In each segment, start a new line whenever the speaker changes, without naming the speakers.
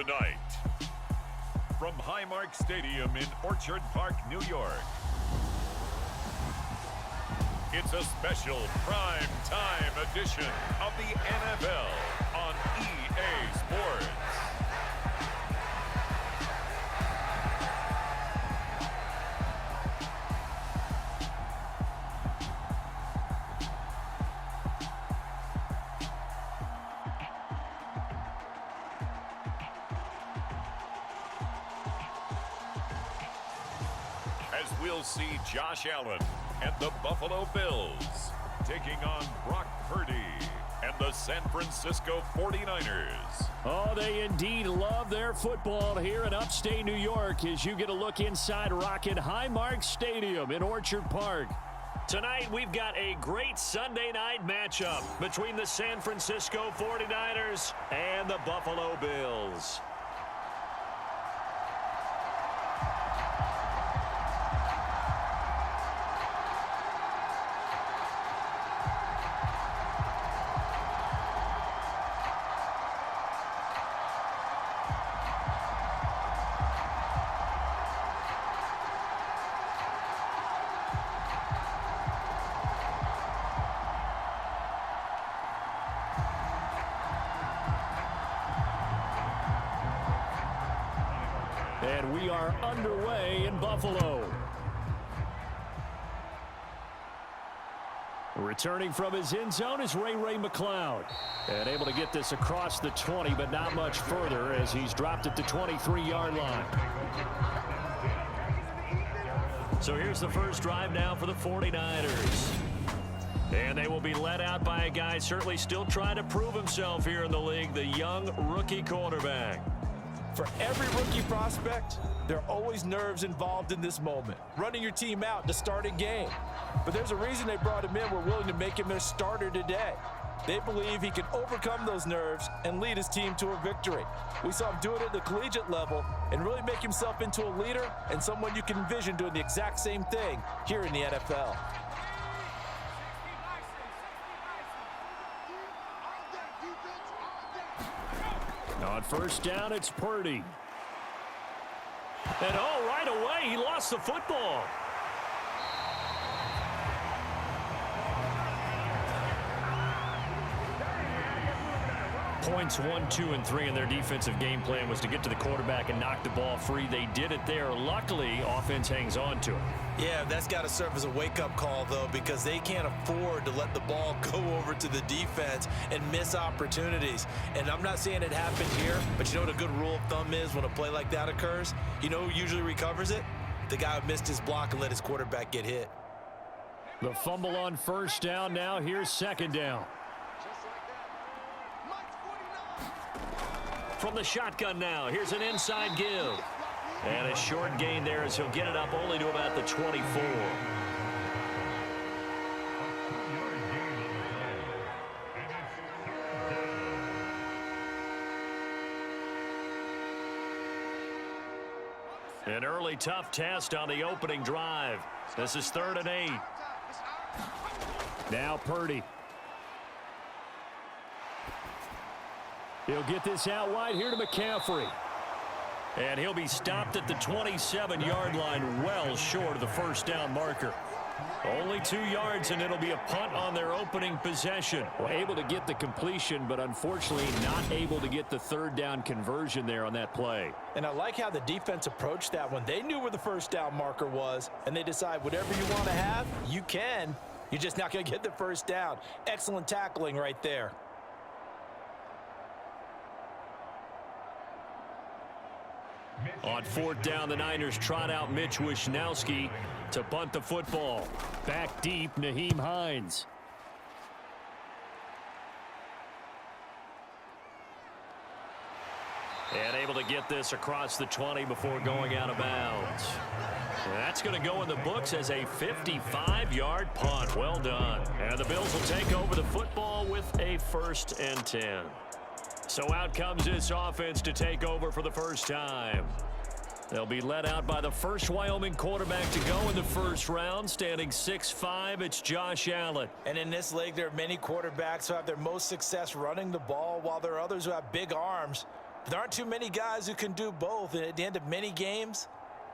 Tonight, from Highmark Stadium in Orchard Park, New York, it's a special prime time edition of the NFL on EA Sports. As we'll see Josh Allen and the Buffalo Bills taking on Brock Purdy and the San Francisco 49ers.
Oh, they indeed love their football here in upstate New York as you get a look inside Rocket Highmark Stadium in Orchard Park. Tonight, we've got a great Sunday night matchup between the San Francisco 49ers and the Buffalo Bills. And we are underway in Buffalo. Returning from his end zone is Ray McCloud. And able to get this across the 20, but not much further as he's dropped at the 23-yard line. So here's the first drive now for the 49ers. And they will be led out by a guy certainly still trying to prove himself here in the league, the young rookie quarterback.
For every rookie prospect, there are always nerves involved in this moment, running your team out to start a game. But there's a reason they brought him in. We're willing to make him their starter today. They believe he can overcome those nerves and lead his team to a victory. We saw him do it at the collegiate level and really make himself into a leader and someone you can envision doing the exact same thing here in the NFL.
On first down, it's Purdy. And right away, he lost the football. Points 1, 2, and 3 in their defensive game plan was to get to the quarterback and knock the ball free. They did it there. Luckily, offense hangs on to it.
Yeah, that's got to serve as a wake-up call, though, because they can't afford to let the ball go over to the defense and miss opportunities. And I'm not saying it happened here, but you know what a good rule of thumb is when a play like that occurs? You know who usually recovers it? The guy who missed his block and let his quarterback get hit.
The fumble on first down now. Here's second down. From the shotgun now, here's an inside give. And a short gain there as he'll get it up only to about the 24. An early tough test on the opening drive. This is 3rd and 8. Now Purdy. He'll get this out wide here to McCaffrey. And he'll be stopped at the 27-yard line, well short of the first down marker. Only 2 yards, and it'll be a punt on their opening possession. Well, able to get the completion, but unfortunately not able to get the third down conversion there on that play.
And I like how the defense approached that one. They knew where the first down marker was, and they decide whatever you want to have, you can. You're just not going to get the first down. Excellent tackling right there.
On 4th down, the Niners trot out Mitch Wishnowski to punt the football. Back deep, Nyheim Hines. And able to get this across the 20 before going out of bounds. And that's going to go in the books as a 55-yard punt. Well done. And the Bills will take over the football with a 1st and 10. So out comes this offense to take over for the first time. They'll be led out by the first Wyoming quarterback to go in the first round, standing 6'5". It's Josh Allen.
And in this league, there are many quarterbacks who have their most success running the ball, while there are others who have big arms. There aren't too many guys who can do both, and at the end of many games,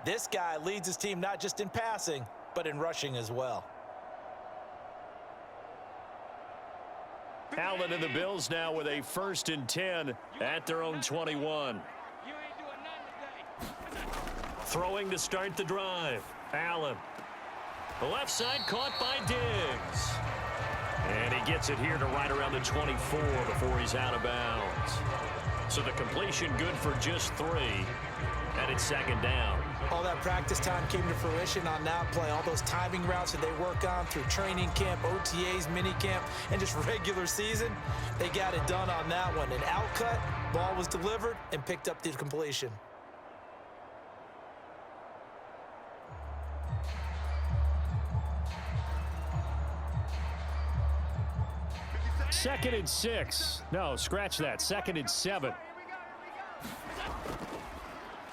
this guy leads his team not just in passing, but in rushing as well.
Allen and the Bills now with a 1st and 10 at their own 21. Throwing to start the drive. Allen. The left side caught by Diggs. And he gets it here to right around the 24 before he's out of bounds. So the completion good for just 3. And it's 2nd down.
All that practice time came to fruition on that play. All those timing routes that they work on through training camp, OTAs, minicamp, and just regular season, they got it done on that one. An outcut, ball was delivered, and picked up the completion.
Second and 6. No, scratch that. 2nd and 7.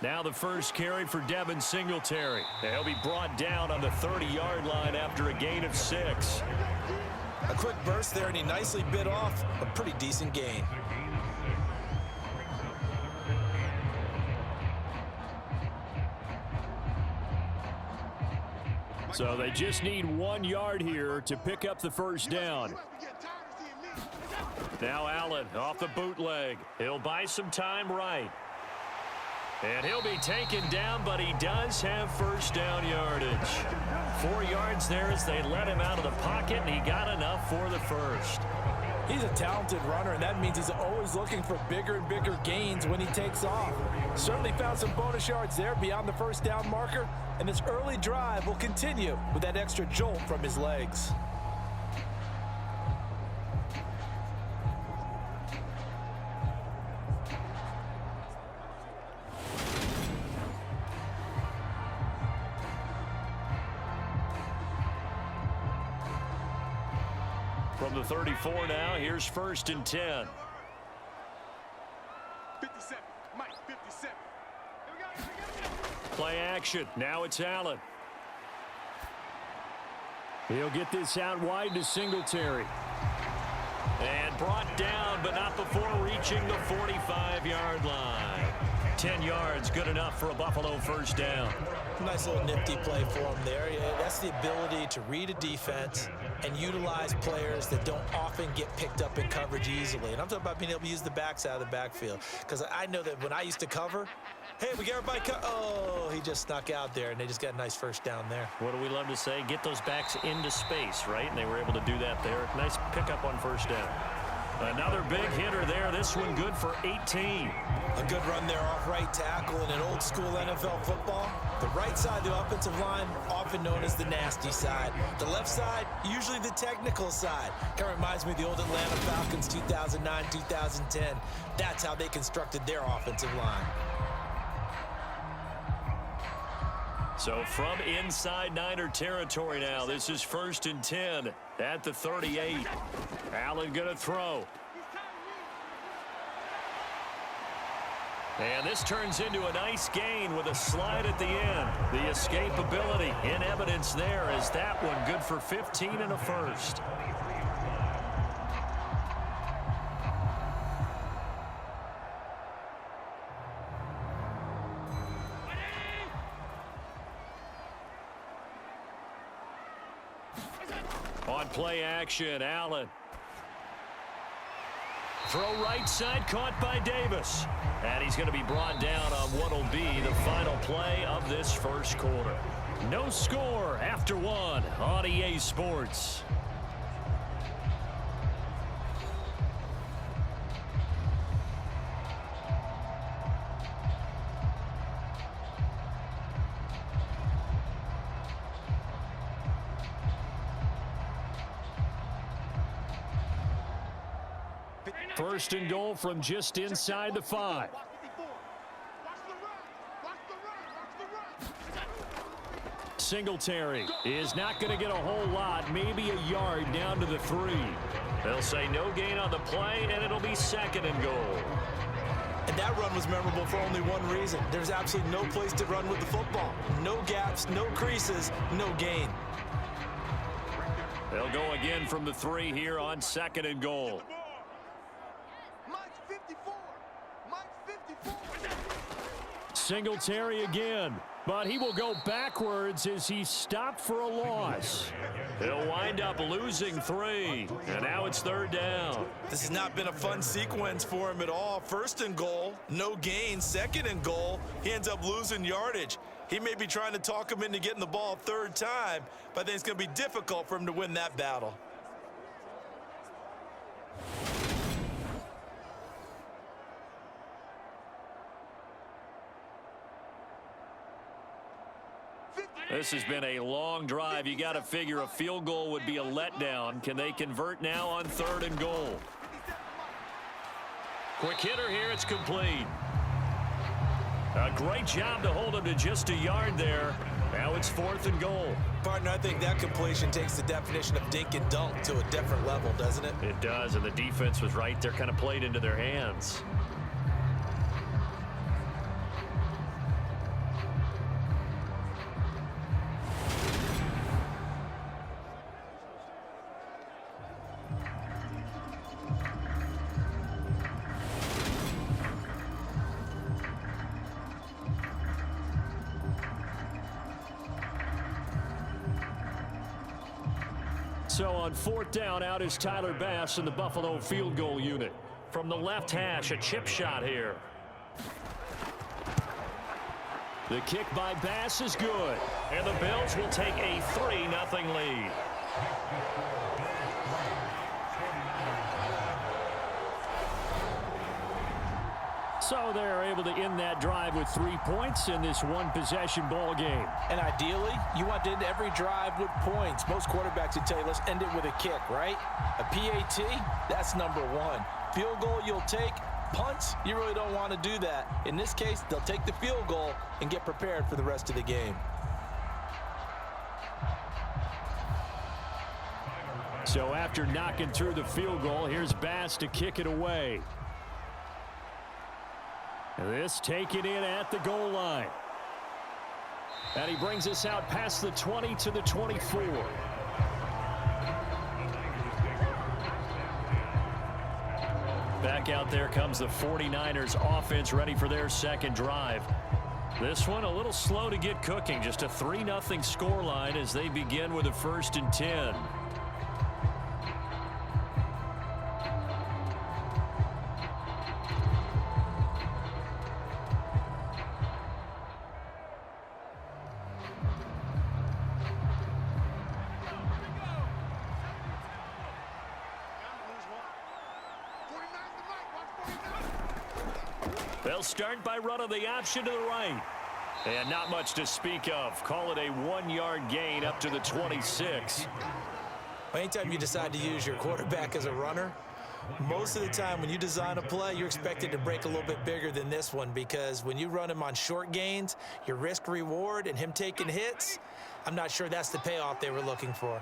Now the first carry for Devin Singletary. He'll be brought down on the 30-yard line after a gain of 6.
A quick burst there, and he nicely bit off a pretty decent gain.
So they just need 1 yard here to pick up the first down. Now Allen off the bootleg. He'll buy some time right. And he'll be taken down, but he does have first down yardage. 4 yards there as they let him out of the pocket, and he got enough for the first.
He's a talented runner, and that means he's always looking for bigger and bigger gains when he takes off. Certainly found some bonus yards there beyond the first down marker, and this early drive will continue with that extra jolt from his legs.
From the 34 now, here's 1st and 10.
57, Mike, 57.
Play action. Now it's Allen. He'll get this out wide to Singletary. And brought down, but not before reaching the 45-yard line. 10 yards, good enough for a Buffalo first down.
Nice little nifty play for him there. That's the ability to read a defense and utilize players that don't often get picked up in coverage easily. And I'm talking about being able to use the backs out of the backfield. Because I know that when I used to cover, hey, we got everybody oh, he just snuck out there, and they just got a nice first down there.
What do we love to say? Get those backs into space, right? And they were able to do that there. Nice pickup on first down. Another big hitter there. This one good for 18.
A good run there off right tackle in an old school NFL football. The right side of the offensive line, often known as the nasty side. The left side, usually the technical side. Kind of reminds me of the old Atlanta Falcons 2009, 2010. That's how they constructed their offensive line.
So from inside Niner territory now, this is 1st and 10 at the 38. Allen going to throw. And this turns into a nice gain with a slide at the end. The escapability in evidence there as that one good for 15 and a first. On play action, Allen. Throw right side caught by Davis. And he's going to be brought down on what will be the final play of this first quarter. No score after 1 on EA Sports. First and goal from just inside the 5. Singletary is not going to get a whole lot, maybe a yard down to the 3. They'll say no gain on the play, and it'll be 2nd and goal.
And that run was memorable for only one reason. There's absolutely no place to run with the football. No gaps, no creases, no gain.
They'll go again from the 3 here on 2nd and goal.
Mike 54. Mike 54.
Singletary again, but he will go backwards as he stopped for a loss. He'll wind up losing 3, and now it's 3rd down.
This has not been a fun sequence for him at all. 1st and goal, no gain. 2nd and goal, he ends up losing yardage. He may be trying to talk him into getting the ball 3rd time, but I think it's going to be difficult for him to win that battle.
This has been a long drive. You got to figure a field goal would be a letdown. Can they convert now on 3rd and goal? Quick hitter here. It's complete. A great job to hold him to just a yard there. Now it's 4th and goal.
Partner, I think that completion takes the definition of dink and dunk to a different level, doesn't it?
It does, and the defense was right there, kind of played into their hands. So on 4th down, out is Tyler Bass in the Buffalo field goal unit. From the left hash, a chip shot here. The kick by Bass is good. And the Bills will take a 3-0 lead. So they're able to end that drive with 3 points in this one-possession ball game.
And ideally, you want to end every drive with points. Most quarterbacks would tell you, let's end it with a kick, right? A PAT, that's number 1. Field goal you'll take. Punts, you really don't want to do that. In this case, they'll take the field goal and get prepared for the rest of the game.
So after knocking through the field goal, here's Bass to kick it away. This taken in at the goal line. And he brings us out past the 20 to the 24. Back out there comes the 49ers offense ready for their 2nd drive. This one a little slow to get cooking. Just a 3-0 scoreline as they begin with a 1st and 10. They'll start by running the option to the right. And not much to speak of. Call it a 1-yard gain up to the 26.
Anytime you decide to use your quarterback as a runner, most of the time when you design a play, you're expected to break a little bit bigger than this one, because when you run him on short gains, your risk reward and him taking hits, I'm not sure that's the payoff they were looking for.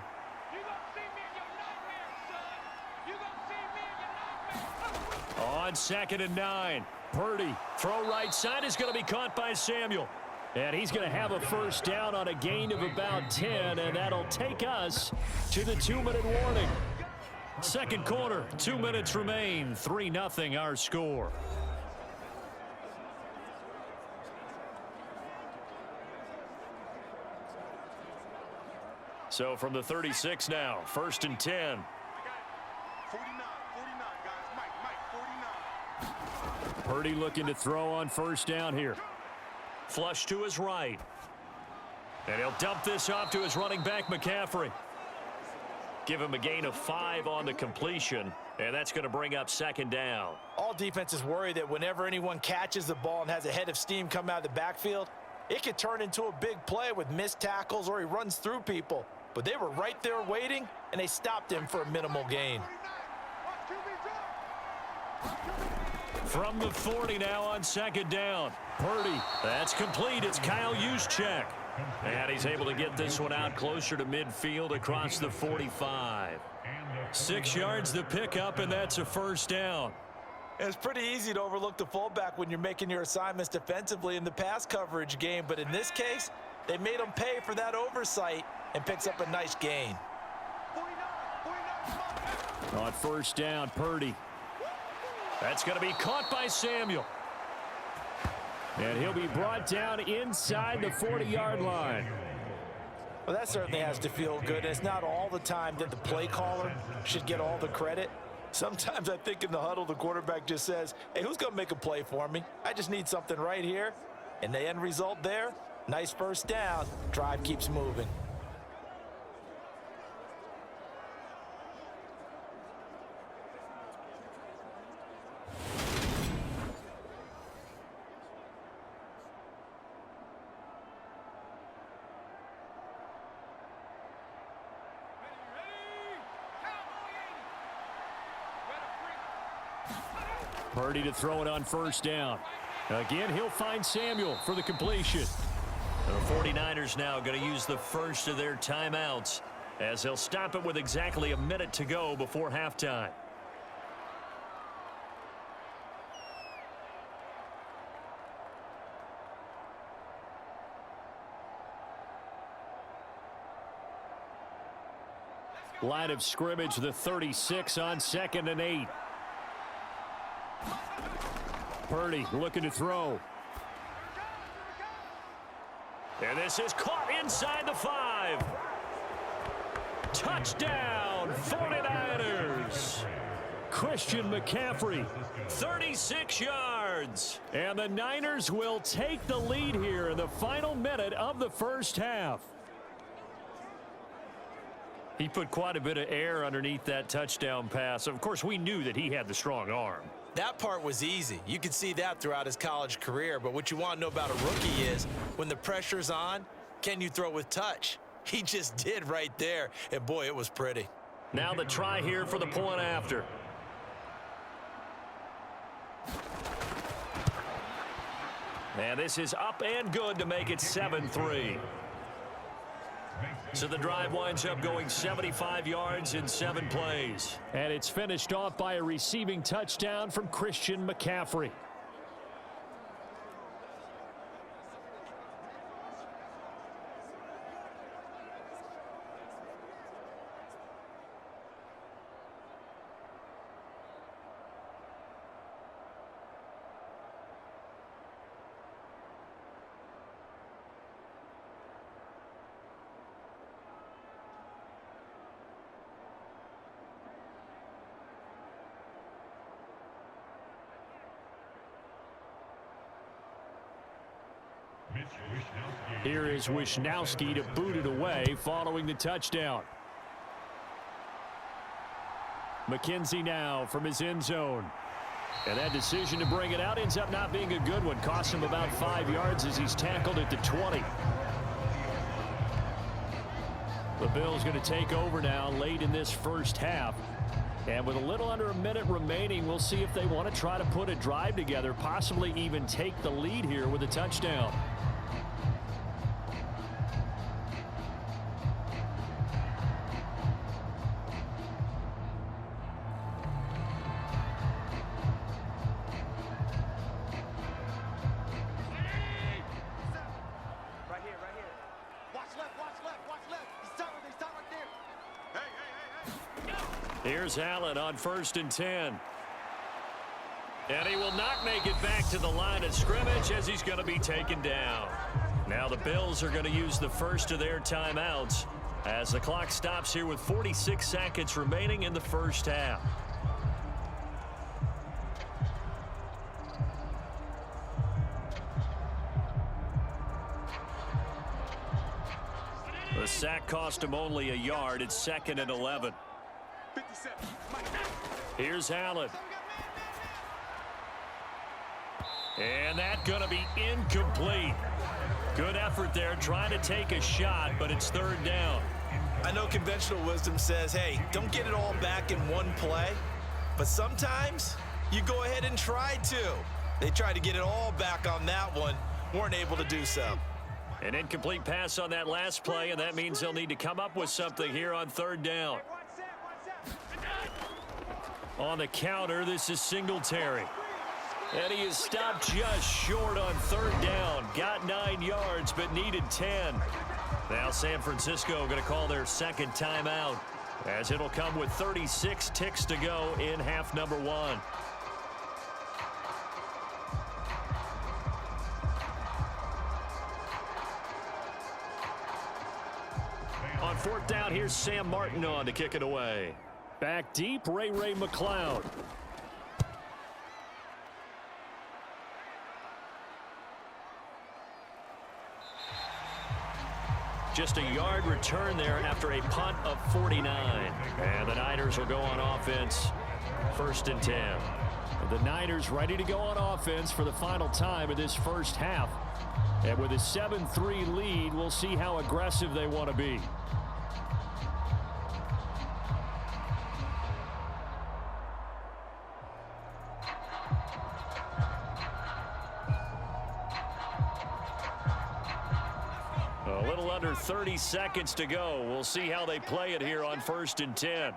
On 2nd and 9. Purdy, throw right side is going to be caught by Samuel. And he's going to have a 1st down on a gain of about 10, and that'll take us to the 2-minute warning. 2nd quarter, 2 minutes remain, 3-0 our score. So from the 36 now, 1st and 10.
49, guys. Mike, 49.
Purdy looking to throw on 1st down here. Flush to his right. And he'll dump this off to his running back, McCaffrey. Give him a gain of 5 on the completion, and that's going to bring up 2nd down.
All defenses worry that whenever anyone catches the ball and has a head of steam come out of the backfield, it could turn into a big play with missed tackles or he runs through people. But they were right there waiting, and they stopped him for a minimal gain.
From the 40 now on 2nd down. Purdy, that's complete. It's Kyle Juszczyk. And he's able to get this one out closer to midfield across the 45. 6 yards the pickup, and that's a 1st down.
It's pretty easy to overlook the fullback when you're making your assignments defensively in the pass coverage game, but in this case, they made him pay for that oversight and picks up a nice gain.
On 1st down, Purdy. That's going to be caught by Samuel. And he'll be brought down inside the 40-yard line.
Well, that certainly has to feel good. It's not all the time that the play caller should get all the credit. Sometimes I think in the huddle, the quarterback just says, hey, who's going to make a play for me? I just need something right here. And the end result there, nice first down. Drive keeps moving.
Purdy to throw it on first down. Again, he'll find Samuel for the completion. The 49ers now going to use the first of their timeouts as they'll stop it with exactly a minute to go before halftime. Line of scrimmage, the 36 on 2nd and 8. Purdy looking to throw. And this is caught inside the 5. Touchdown, 49ers. Christian McCaffrey, 36 yards. And the Niners will take the lead here in the final minute of the first half. He put quite a bit of air underneath that touchdown pass. Of course, we knew that he had the strong arm.
That part was easy. You could see that throughout his college career. But what you want to know about a rookie is when the pressure's on, can you throw with touch? He just did right there. And, boy, it was pretty.
Now the try here for the point after. And this is up and good to make it 7-3. So the drive winds up going 75 yards in 7 plays. And it's finished off by a receiving touchdown from Christian McCaffrey. Here is Wishnowsky to boot it away following the touchdown. McKenzie now from his end zone. And that decision to bring it out ends up not being a good one. Costs him about 5 yards as he's tackled at the 20. The Bills going to take over now late in this first half. And with a little under a minute remaining, we'll see if they want to try to put a drive together, possibly even take the lead here with a touchdown. Here's Allen on 1st and 10. And he will not make it back to the line of scrimmage as he's going to be taken down. Now the Bills are going to use the first of their timeouts as the clock stops here with 46 seconds remaining in the first half. The sack cost him only a yard. It's 2nd and 11. Here's Allen. And that's going to be incomplete. Good effort there trying to take a shot, but it's 3rd down.
I know conventional wisdom says, hey, don't get it all back in one play. But sometimes you go ahead and try to. They tried to get it all back on that one. Weren't able to do so.
An incomplete pass on that last play, and that means they'll need to come up with something here on 3rd down. On the counter, this is Singletary. And he is stopped just short on 3rd down. Got 9 yards, but needed 10. Now San Francisco going to call their 2nd timeout, as it'll come with 36 ticks to go in half number 1. fourth down. Here's Sam Martin on to kick it away. Back deep, Ray McCloud. Just a yard return there after a punt of 49. And the Niners will go on offense, 1st and 10. The Niners ready to go on offense for the final time of this first half. And with a 7-3 lead, we'll see how aggressive they want to be. A little under 30 seconds to go. We'll see how they play it here on 1st and 10.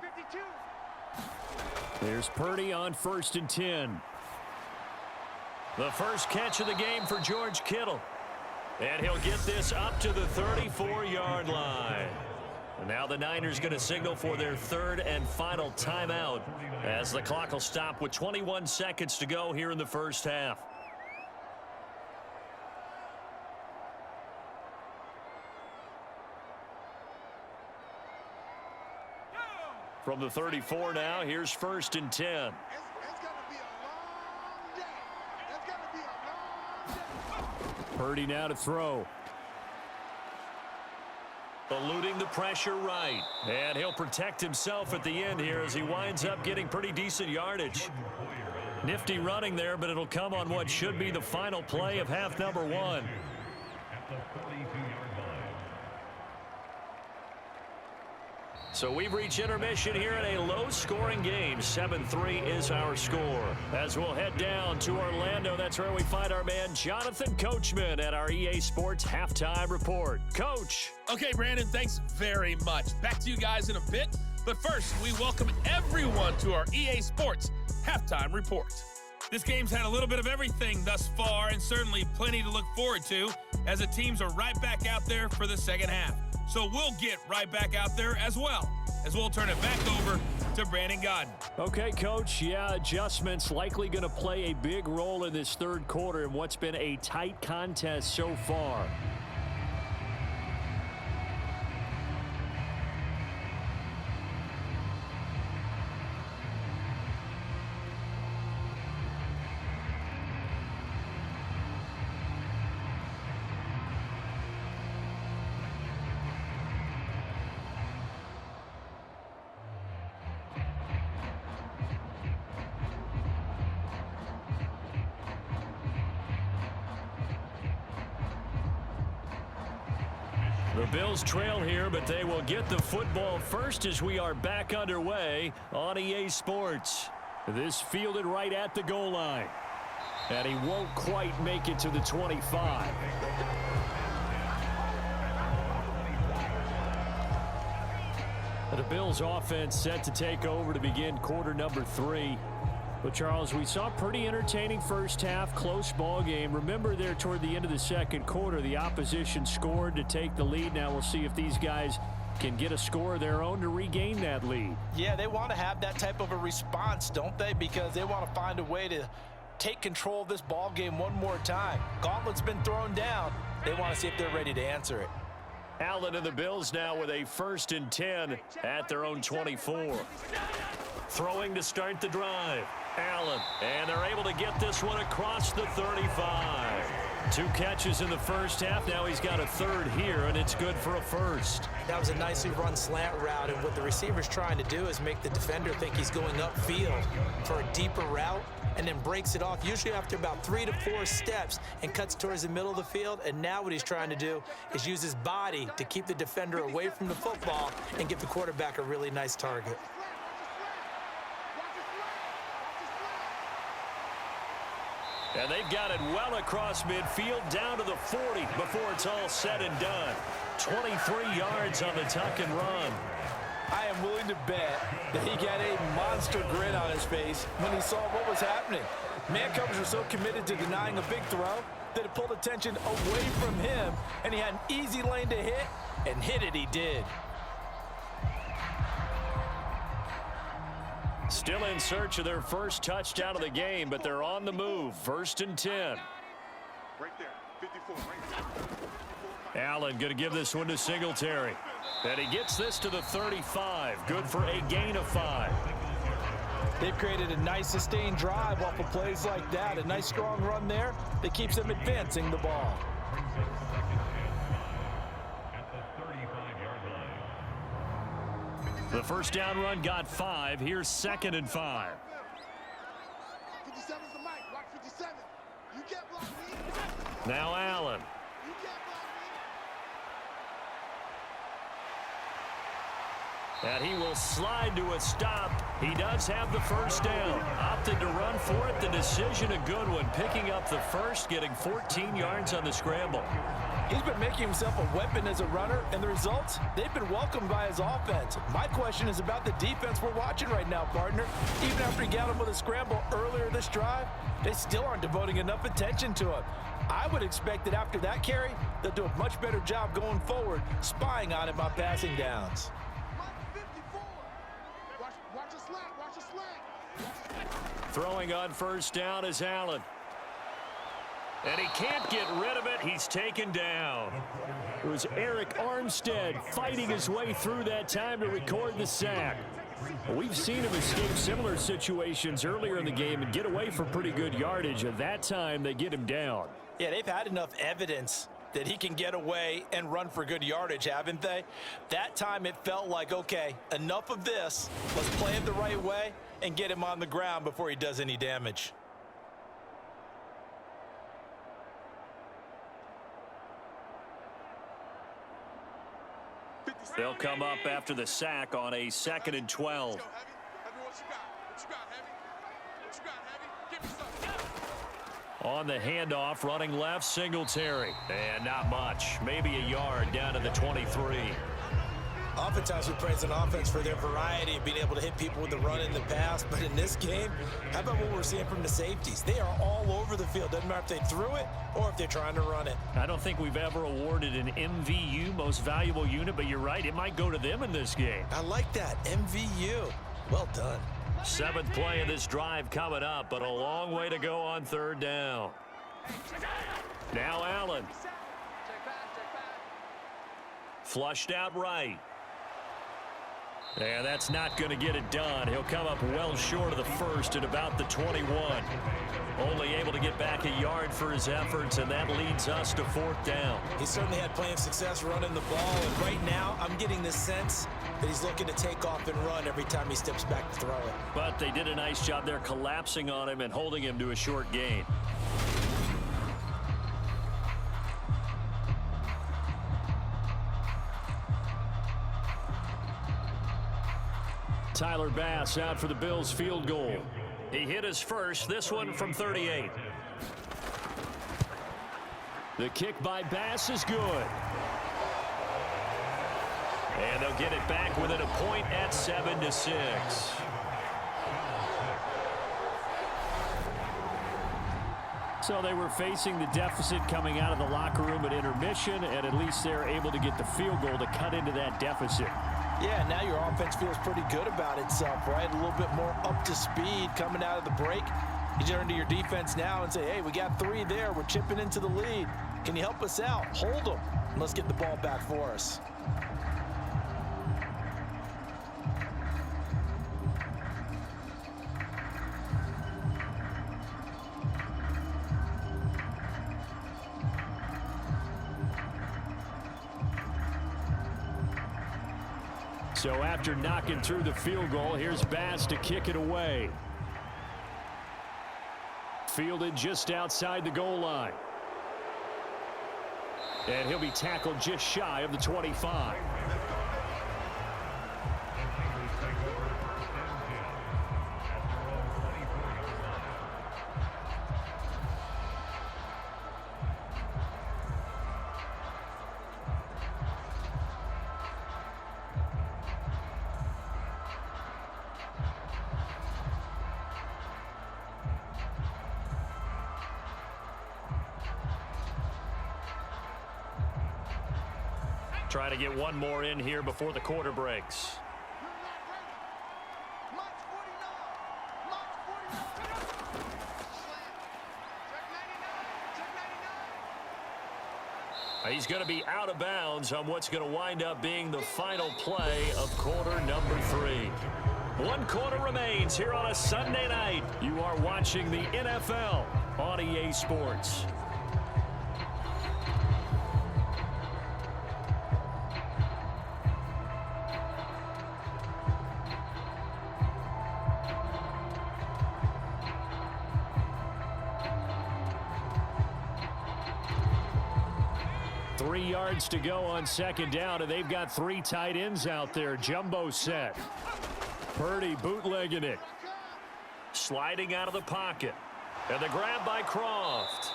There's Purdy on 1st and 10. The first catch of the game for George Kittle. And he'll get this up to the 34-yard line. And now the Niners going to signal for their 3rd and final timeout as the clock will stop with 21 seconds to go here in the first half. From the 34 now, here's 1st and 10.
It's going to be a long day. It's going to be a long day.
Purdy now to throw. Eluding the pressure right. And he'll protect himself at the end here as he winds up getting pretty decent yardage. Nifty running there, but it'll come on what should be the final play of half number 1. So we've reached intermission here in a low-scoring game. 7-3 is our score. As we'll head down to Orlando, that's where we find our man Jonathan Coachman at our EA Sports Halftime Report. Coach.
Okay, Brandon, thanks very much. Back to you guys in a bit. But first, we welcome everyone to our EA Sports Halftime Report. This game's had a little bit of everything thus far, and certainly plenty to look forward to, as the teams are right back out there for the second half. So we'll get right back out there as well, as we'll turn it back over to Brandon Gaudin.
Okay, Coach. Yeah, adjustments likely going to play a big role in this third quarter in what's been a tight contest so far. The Bills trail here, but they will get the football first as we are back underway on EA Sports. This fielded right at the goal line. And he won't quite make it to the 25. The Bills offense set to take over to begin quarter number 3. But, Charles, we saw a pretty entertaining first half, close ball game. Remember there toward the end of the second quarter, the opposition scored to take the lead. Now we'll see if these guys can get a score of their own to regain that lead.
Yeah, they want to have that type of a response, don't they? Because they want to find a way to take control of this ball game one more time. Gauntlet's been thrown down. They want to see if they're ready to answer it.
Allen and the Bills now with a 1st and 10 at their own 24. Throwing to start the drive. Allen, and they're able to get this one across the 35. 2 catches in the first half. Now he's got a 3rd here, and it's good for a 1st.
That was a nicely run slant route, and what the receiver's trying to do is make the defender think he's going upfield for a deeper route, and then breaks it off, usually after about 3 to 4 steps, and cuts towards the middle of the field. And now what he's trying to do is use his body to keep the defender away from the football and give the quarterback a really nice target.
And they've got it well across midfield, down to the 40 before it's all said and done. 23 yards on the tuck and run.
I am willing to bet that he got a monster grin on his face when he saw what was happening. Man coverage was so committed to denying a big throw that it pulled attention away from him, and he had an easy lane to hit, and hit it he did.
Still in search of their first touchdown of the game, but they're on the move. 1st and 10.
Right there, 54, right there.
Allen going to give this one to Singletary. And he gets this to the 35. Good for a gain of 5.
They've created a nice sustained drive off of plays like that. A nice strong run there that keeps them advancing the ball.
The first down run got 5. Here's 2nd and 5.
57's the mic. Watch 57. You get blocked, me.
Now Allen.
You get blocked, me.
And he will slide to a stop. He does have the first down. Opted to run for it. The decision a good one. Picking up the first, getting 14 yards on the scramble.
He's been making himself a weapon as a runner, and the results, they've been welcomed by his offense. My question is about the defense we're watching right now, partner. Even after he got him with a scramble earlier this drive, they still aren't devoting enough attention to him. I would expect that after that carry, they'll do a much better job going forward, spying on him on passing downs.
Mike 54. Watch a slant. Watch a slant.
Throwing on first down is Allen. And he can't get rid of it. He's taken down. It was Eric Armstead fighting his way through that time to record the sack. We've seen him escape similar situations earlier in the game and get away for pretty good yardage. At that time, they get him down.
Yeah, they've had enough evidence that he can get away and run for good yardage, haven't they? That time it felt like, okay, enough of this. Let's play it the right way and get him on the ground before he does any damage.
They'll come up after the sack on a 2nd and 12. On the handoff, running left, Singletary. And not much. Maybe a yard down to the 23.
Oftentimes we praise an offense for their variety of being able to hit people with the run and the pass. But in this game, how about what we're seeing from the safeties? They are all over the field. Doesn't matter if they threw it or if they're trying to run it.
I don't think we've ever awarded an MVU, most valuable unit, but you're right. It might go to them in this game.
I like that. MVU. Well done.
7th play of this drive coming up, but a long way to go on 3rd down. Now Allen. Flushed out right. And that's not going to get it done. He'll come up well short of the first at about the 21. Only able to get back a yard for his efforts, and that leads us to 4th down.
He certainly had plenty of success running the ball, and right now I'm getting the sense that he's looking to take off and run every time he steps back to throw it.
But they did a nice job there collapsing on him and holding him to a short gain. Tyler Bass out for the Bills field goal. He hit his first, this one from 38. The kick by Bass is good. And they'll get it back within a point at 7-6. So they were facing the deficit coming out of the locker room at intermission, and at least they're able to get the field goal to cut into that deficit.
Yeah, now your offense feels pretty good about itself, right? A little bit more up to speed coming out of the break. You turn to your defense now and say, hey, we got 3 there. We're chipping into the lead. Can you help us out? Hold them. And let's get the ball back for us.
So after knocking through the field goal, here's Bass to kick it away. Fielded just outside the goal line. And he'll be tackled just shy of the 25. Trying to get one more in here before the quarter breaks. He's going to be out of bounds on what's going to wind up being the final play of quarter number 3. 1 quarter remains here on a Sunday night. You are watching the NFL on EA Sports. Yards to go on second down, and they've got 3 tight ends out there. Jumbo set. Purdy bootlegging it. Sliding out of the pocket. And the grab by Croft.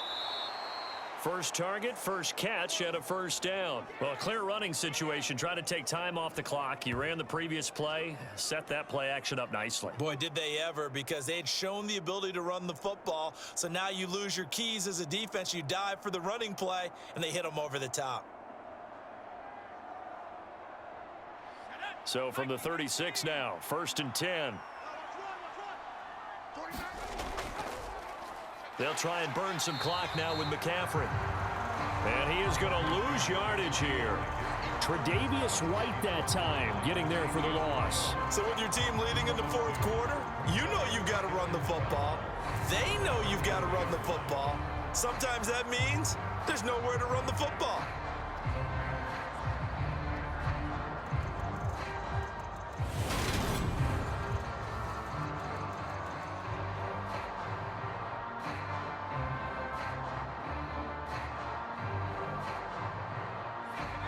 First target, first catch, and a first down. Well, a clear running situation. Try to take time off the clock. You ran the previous play, set that play action up nicely.
Boy, did they ever, because they had shown the ability to run the football. So now you lose your keys as a defense. You dive for the running play, and they hit them over the top.
So from the 36 now, 1st and 10. They'll try and burn some clock now with McCaffrey. And he is going to lose yardage here. Tre'Davious White that time getting there for the loss.
So with your team leading in the 4th quarter, you know you've got to run the football. They know you've got to run the football. Sometimes that means there's nowhere to run the football.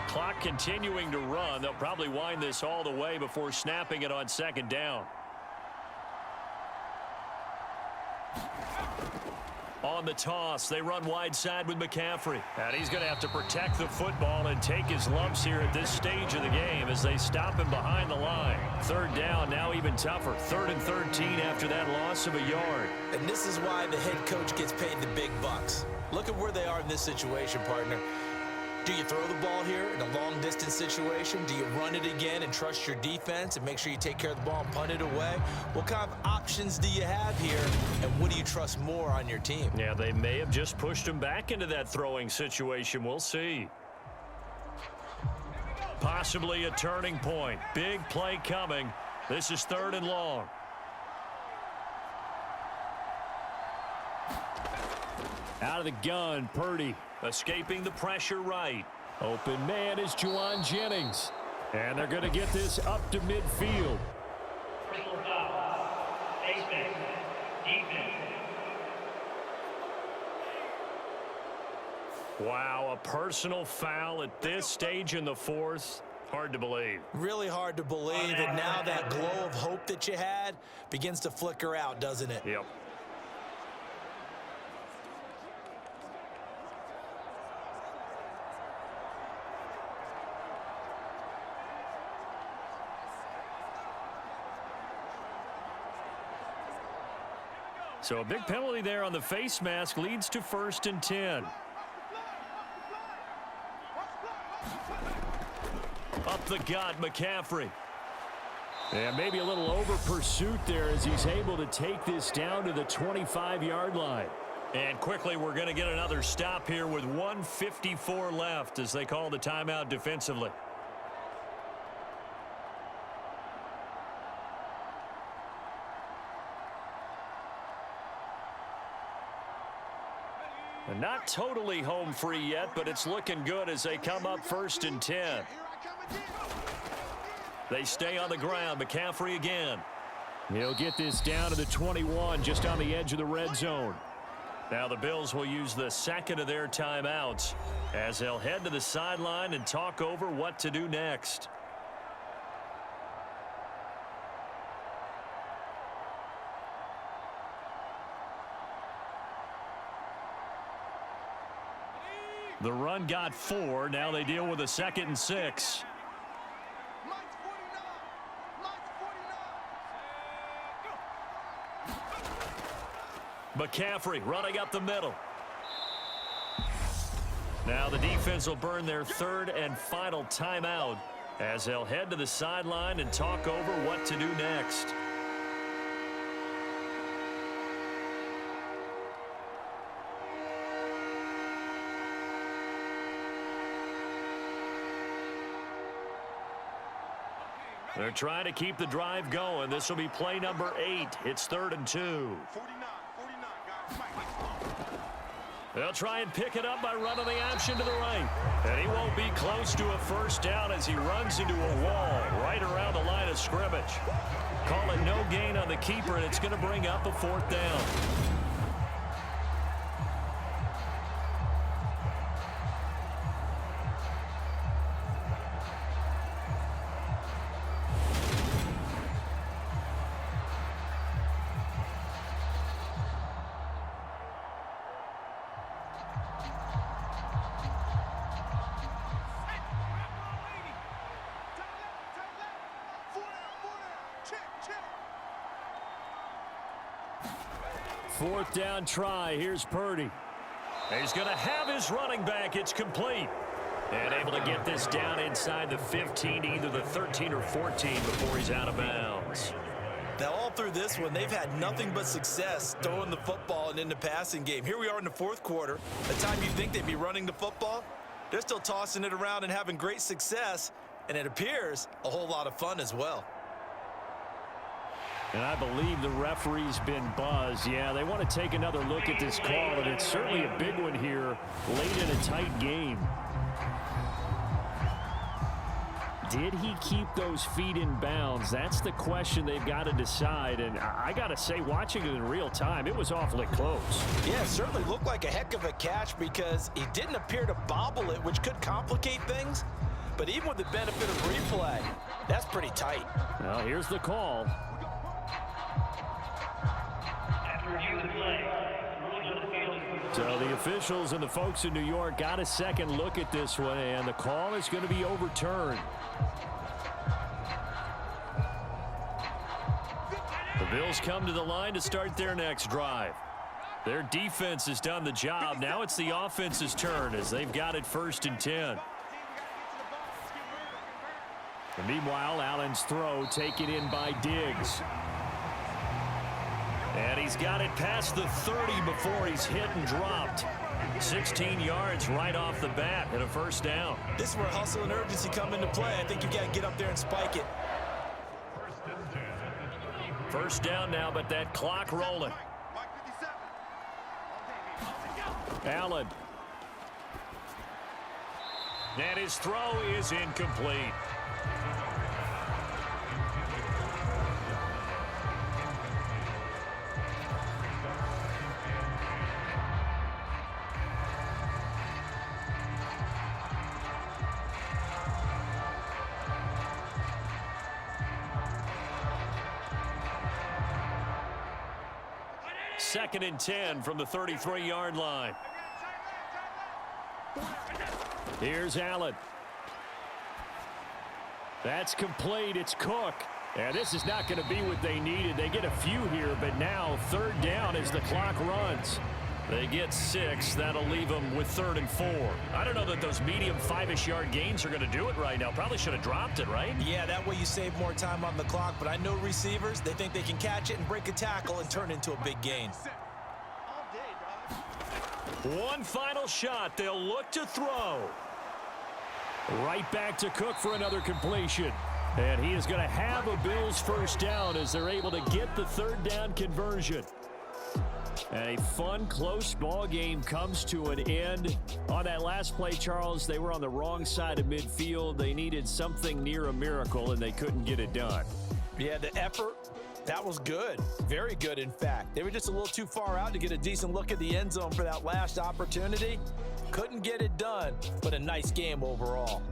Clock continuing to run. They'll probably wind this all the way before snapping it on second down. On the toss, they run wide side with McCaffrey. And he's going to have to protect the football and take his lumps here at this stage of the game as they stop him behind the line. 3rd down, now even tougher. 3rd and 13 after that loss of a yard.
And this is why the head coach gets paid the big bucks. Look at where they are in this situation, partner. Do you throw the ball here in a long-distance situation? Do you run it again and trust your defense and make sure you take care of the ball and punt it away? What kind of options do you have here, and what do you trust more on your team?
Yeah, they may have just pushed him back into that throwing situation. We'll see. Possibly a turning point. Big play coming. This is 3rd and long. Out of the gun, Purdy. Escaping the pressure right. Open man is Juwan Jennings. And they're going to get this up to midfield. Wow, a personal foul at this stage in the 4th. Hard to believe.
Really hard to believe, and now that glow of hope that you had begins to flicker out, doesn't it?
Yep. So a big penalty there on the face mask leads to 1st and 10. Up the gut, McCaffrey. And maybe a little over pursuit there as he's able to take this down to the 25-yard line. And quickly, we're going to get another stop here with 1:54 left as they call the timeout defensively. Not totally home free yet, but it's looking good as they come up 1st and 10. They stay on the ground. McCaffrey again. He'll get this down to the 21, just on the edge of the red zone. Now the Bills will use the 2nd of their timeouts as they'll head to the sideline and talk over what to do next. The run got 4. Now they deal with a 2nd and 6. McCaffrey running up the middle. Now the defense will burn their 3rd and final timeout as they'll head to the sideline and talk over what to do next. They're trying to keep the drive going. This will be play number 8. It's 3rd and 2.
49, guys.
They'll try and pick it up by running the option to the right. And he won't be close to a first down as he runs into a wall right around the line of scrimmage. Call it no gain on the keeper, and it's going to bring up a 4th down. Fourth down try. Here's Purdy. He's going to have his running back. It's complete. And able to get this down inside the 15, either the 13 or 14 before he's out of bounds.
Now, all through this one, they've had nothing but success throwing the football and in the passing game. Here we are in the 4th quarter. The time you think they'd be running the football, they're still tossing it around and having great success. And it appears a whole lot of fun as well.
And I believe the referee's been buzzed. Yeah, they want to take another look at this call, and it's certainly a big one here late in a tight game. Did he keep those feet in bounds? That's the question they've got to decide. And I got to say, watching it in real time, it was awfully close.
Yeah, it certainly looked like a heck of a catch because he didn't appear to bobble it, which could complicate things. But even with the benefit of replay, that's pretty tight.
Well, here's the call. So the officials and the folks in New York got a second look at this one, and the call is going to be overturned. The Bills come to the line to start their next drive. Their defense has done the job. Now it's the offense's turn as they've got it 1st and 10. And meanwhile, Allen's throw taken in by Diggs. And he's got it past the 30 before he's hit and dropped. 16 yards right off the bat and a 1st down.
This is where hustle and urgency come into play. I think you got to get up there and spike it.
1st down now, but that clock rolling. Allen. And his throw is incomplete. Second and 10 from the 33-yard line. Here's Allen. That's complete. It's Cook. And this is not going to be what they needed. They get a few here, but now 3rd down as the clock runs. They get 6. That'll leave them with 3rd and 4. I don't know that those medium 5-ish yard gains are going to do it right now. Probably should have dropped it, right?
Yeah, that way you save more time on the clock. But I know receivers, they think they can catch it and break a tackle and turn into a big gain.
One final shot. They'll look to throw. Right back to Cook for another completion. And he is going to have a Bills 1st down as they're able to get the 3rd down conversion. And a fun, close ball game comes to an end. On that last play, Charles, they were on the wrong side of midfield. They needed something near a miracle, and they couldn't get it done.
Yeah, the effort, that was good. Very good, in fact. They were just a little too far out to get a decent look at the end zone for that last opportunity. Couldn't get it done, but a nice game overall.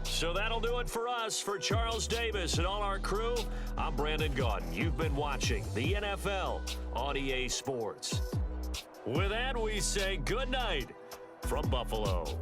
So that'll do it for us. For Charles Davis and all our crew, I'm Brandon Gaudin. You've been watching the NFL on EA Sports. With that, we say good night from Buffalo.